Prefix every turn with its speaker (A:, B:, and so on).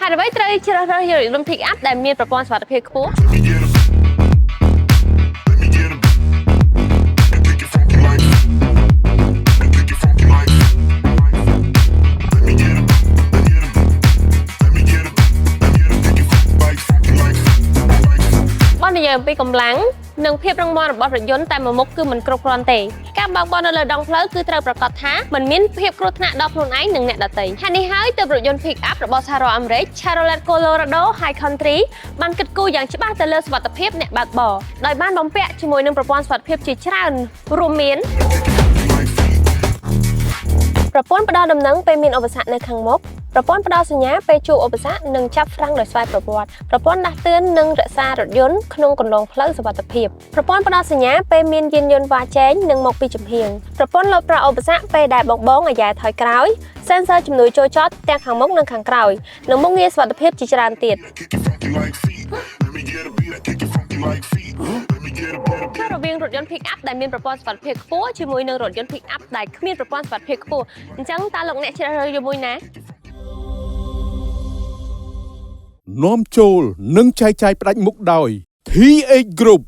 A: Haiអ្វីត្រូវជ្រើសរើសយករថយន្ត pick up ដែលមានប្រព័ន្ធសុវត្ថិភាពខ្ពស់បើនិយាយអំពីកម្លាំងនិងភាពរឹងមាំរបស់រថយន្តតែមួយមុខគឺមិនគ្រប់គ្រាន់ទេការបើកបរនៅលើដងផ្លូវគឺត្រូវប្រាកដថាមិនមានភាពគ្រោះថ្នាក់ដល់ខ្លួនឯងនិងអ្នកដទៃហេតុនេះហើយទើបរថយន្ត pick up របស់សហរដ្ឋអាមេរិក Chevrolet Colorado High Country បានគិតគូរយ៉ាងច្បាស់ទៅលើសុវត្ថិភាពអ្នកបើកបរដោយបានបំពាក់ជាមួយនឹងប្រព័ន្ធសុវត្ថិភាពជាច្រើនរួមមានប្រព័ន្ធផ្ដល់ដំណឹងពេលមានឧបសគ្គនៅខាងមុខប្រព័ន្ធផ្ដល់សញ្ញាពេលជួបឧបសគ្គនិងចាប់ហ្វ្រាំងដោយស្វ័យប្រវត្តិប្រព័ន្ធដាស់តឿននិងរក្សារថយន្តក្នុងគន្លងផ្លូវសុវត្ថិភាពប្រព័ន្ធផ្ដល់សញ្ញាពេលមានយានយន្តវ៉ាជែងនិងមកពីចំហៀងប្រព័ន្ធលោតប្រាក់ឧបសគ្គពេលដែលបងអាយ៉ែថយក្រោយ sensor ជំនួយចូលចតទាំងខាងមុខនិងខាងក្រោយនិងមុខងារសុវត្ថិភាពជាច្រើនទៀតរវាងរថយន្ត pick up ដែលមានប្រព័ន្ធសុវត្ថិភាពខ្ពស់ជាមួយនឹងរថយន្ត pick up ដែលគ្មានប្រព័ន្ធសុវត្ថិភាពខ្ពស់អញ្ចឹងតើលោកអ្នកជ្រើសរើសយកមួយណា
B: នាំចូលនិងចែកចាយផ្ដាច់មុខដោយ TH Group